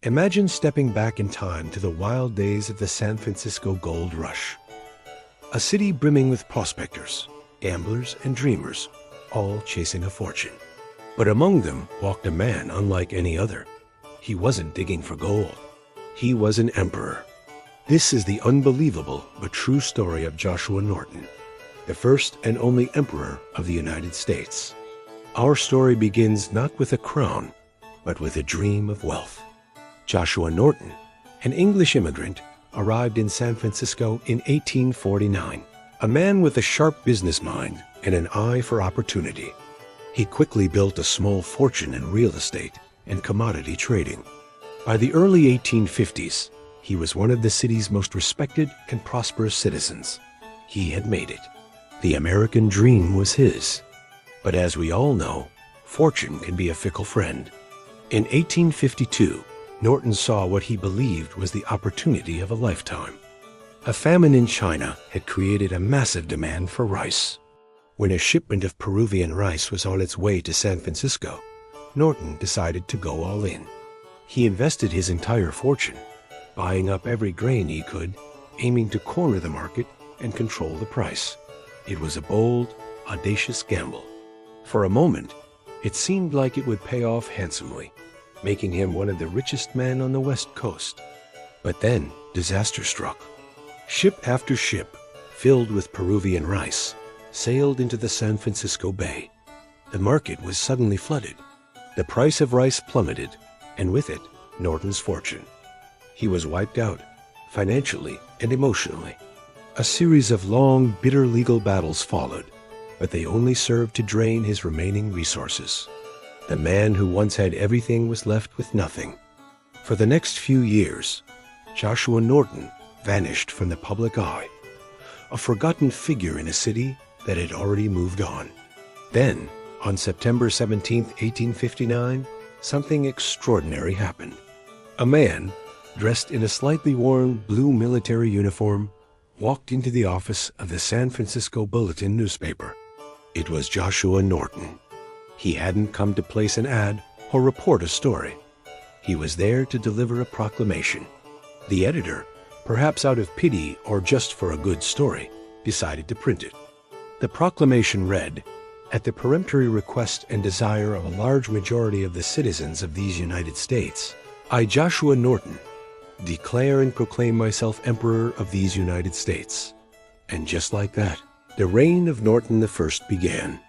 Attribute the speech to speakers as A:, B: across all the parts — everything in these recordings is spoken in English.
A: Imagine stepping back in time to the wild days of the San Francisco Gold Rush. A city brimming with prospectors, gamblers, and dreamers, all chasing a fortune. But among them walked a man unlike any other. He wasn't digging for gold. He was an emperor. This is the unbelievable but true story of Joshua Norton, the first and only emperor of the United States. Our story begins not with a crown, but with a dream of wealth. Joshua Norton, an English immigrant, arrived in San Francisco in 1849, a man with a sharp business mind and an eye for opportunity. He quickly built a small fortune in real estate and commodity trading. By the early 1850s, he was one of the city's most respected and prosperous citizens. He had made it. The American dream was his. But as we all know, fortune can be a fickle friend. In 1852, Norton saw what he believed was the opportunity of a lifetime. A famine in China had created a massive demand for rice. When a shipment of Peruvian rice was on its way to San Francisco, Norton decided to go all in. He invested his entire fortune, buying up every grain he could, aiming to corner the market and control the price. It was a bold, audacious gamble. For a moment, it seemed like it would pay off handsomely, making him one of the richest men on the West Coast. But then disaster struck. Ship after ship, filled with Peruvian rice, sailed into the San Francisco Bay. The market was suddenly flooded. The price of rice plummeted, and with it, Norton's fortune. He was wiped out, financially and emotionally. A series of long, bitter legal battles followed, but they only served to drain his remaining resources. The man who once had everything was left with nothing. For the next few years, Joshua Norton vanished from the public eye, a forgotten figure in a city that had already moved on. Then, on September 17, 1859, something extraordinary happened. A man, dressed in a slightly worn blue military uniform, walked into the office of the San Francisco Bulletin newspaper. It was Joshua Norton. He hadn't come to place an ad or report a story. He was there to deliver a proclamation. The editor, perhaps out of pity or just for a good story, decided to print it. The proclamation read, "At the peremptory request and desire of a large majority of the citizens of these United States, I, Joshua Norton, declare and proclaim myself Emperor of these United States." And just like that, the reign of Norton I began.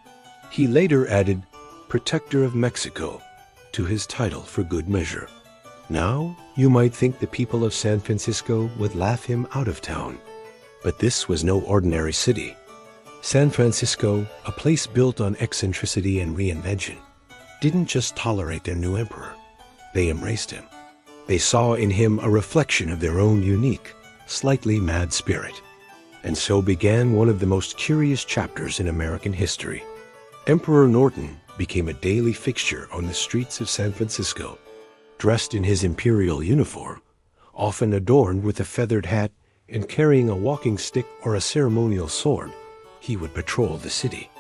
A: He later added Protector of Mexico to his title for good measure. Now, you might think the people of San Francisco would laugh him out of town. But this was no ordinary city. San Francisco, a place built on eccentricity and reinvention, didn't just tolerate their new emperor. They embraced him. They saw in him a reflection of their own unique, slightly mad spirit. And so began one of the most curious chapters in American history. Emperor Norton became a daily fixture on the streets of San Francisco. Dressed in his imperial uniform, often adorned with a feathered hat and carrying a walking stick or a ceremonial sword, he would patrol the city.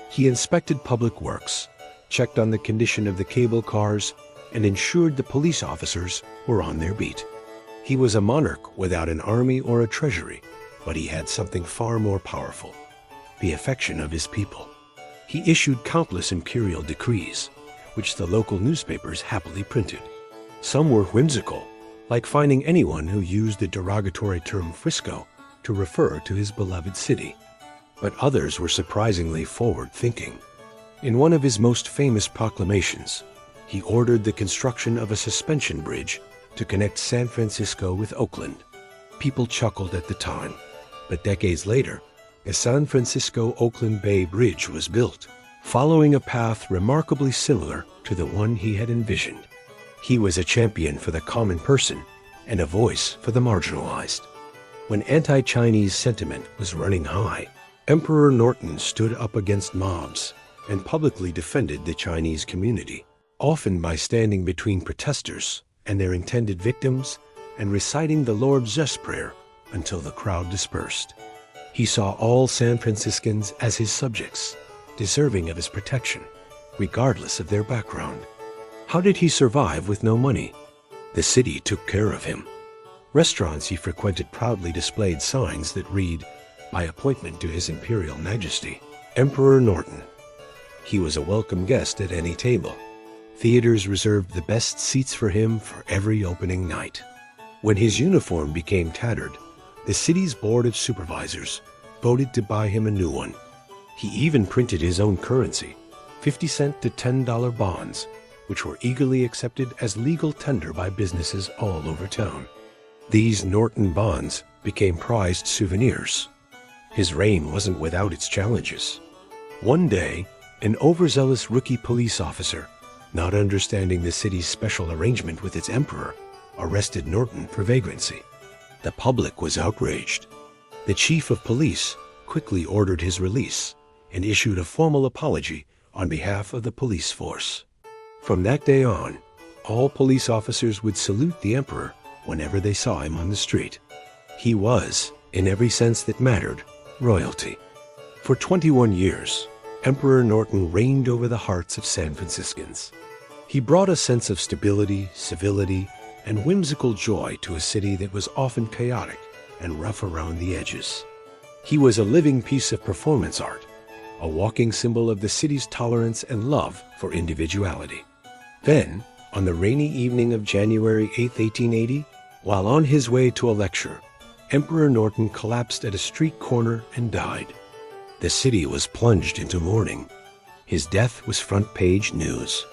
A: He inspected public works, checked on the condition of the cable cars, and ensured the police officers were on their beat. He was a monarch without an army or a treasury, but he had something far more powerful: the affection of his people. He issued countless imperial decrees, which the local newspapers happily printed. Some were whimsical, like finding anyone who used the derogatory term Frisco to refer to his beloved city. But others were surprisingly forward-thinking. In one of his most famous proclamations, he ordered the construction of a suspension bridge to connect San Francisco with Oakland. People chuckled at the time, but decades later, the San Francisco-Oakland Bay Bridge was built, following a path remarkably similar to the one he had envisioned. He was a champion for the common person and a voice for the marginalized. When anti-Chinese sentiment was running high, Emperor Norton stood up against mobs and publicly defended the Chinese community, often by standing between protesters and their intended victims and reciting the Lord Zeus prayer until the crowd dispersed. He saw all San Franciscans as his subjects, deserving of his protection, regardless of their background. How did he survive with no money? The city took care of him. Restaurants he frequented proudly displayed signs that read, "By appointment to His Imperial Majesty, Emperor Norton." He was a welcome guest at any table. Theaters reserved the best seats for him for every opening night. When his uniform became tattered, the city's board of supervisors voted to buy him a new one. He even printed his own currency, 50-cent to $10 bonds, which were eagerly accepted as legal tender by businesses all over town. These Norton bonds became prized souvenirs. His reign wasn't without its challenges. One day, an overzealous rookie police officer, not understanding the city's special arrangement with its emperor, arrested Norton for vagrancy. The public was outraged. The chief of police quickly ordered his release and issued a formal apology on behalf of the police force. From that day on, all police officers would salute the emperor whenever they saw him on the street. He was, in every sense that mattered, royalty. For 21 years, Emperor Norton reigned over the hearts of San Franciscans. He brought a sense of stability, civility, and whimsical joy to a city that was often chaotic and rough around the edges. He was a living piece of performance art, a walking symbol of the city's tolerance and love for individuality. Then, on the rainy evening of January 8, 1880, while on his way to a lecture, Emperor Norton collapsed at a street corner and died. The city was plunged into mourning. His death was front-page news.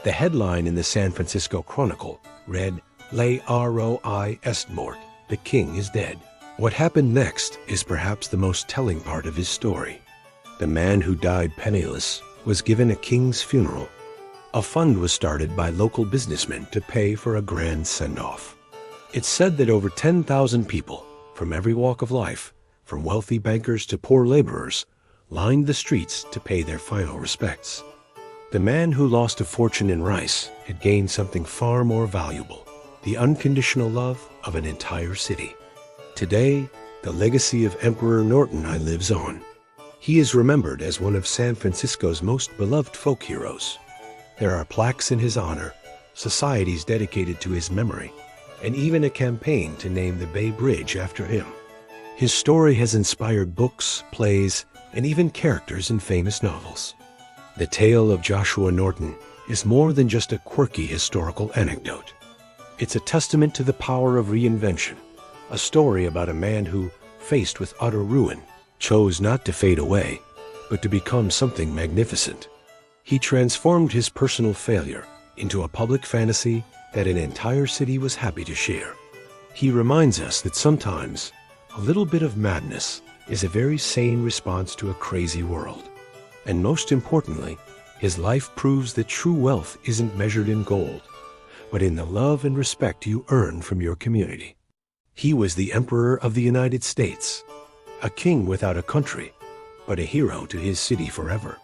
A: The headline in the San Francisco Chronicle read, "Le Roi est mort, the king is dead." What happened next is perhaps the most telling part of his story. The man who died penniless was given a king's funeral. A fund was started by local businessmen to pay for a grand send-off. It's said that over 10,000 people from every walk of life, from wealthy bankers to poor laborers, lined the streets to pay their final respects. The man who lost a fortune in rice had gained something far more valuable, the unconditional love of an entire city. Today, the legacy of Emperor Norton lives on. He is remembered as one of San Francisco's most beloved folk heroes. There are plaques in his honor, societies dedicated to his memory, and even a campaign to name the Bay Bridge after him. His story has inspired books, plays, and even characters in famous novels. The tale of Joshua Norton is more than just a quirky historical anecdote. It's a testament to the power of reinvention, a story about a man who, faced with utter ruin, chose not to fade away, but to become something magnificent. He transformed his personal failure into a public fantasy that an entire city was happy to share. He reminds us that sometimes a little bit of madness is a very sane response to a crazy world. And most importantly, his life proves that true wealth isn't measured in gold, but in the love and respect you earn from your community. He was the Emperor of the United States, a king without a country, but a hero to his city forever.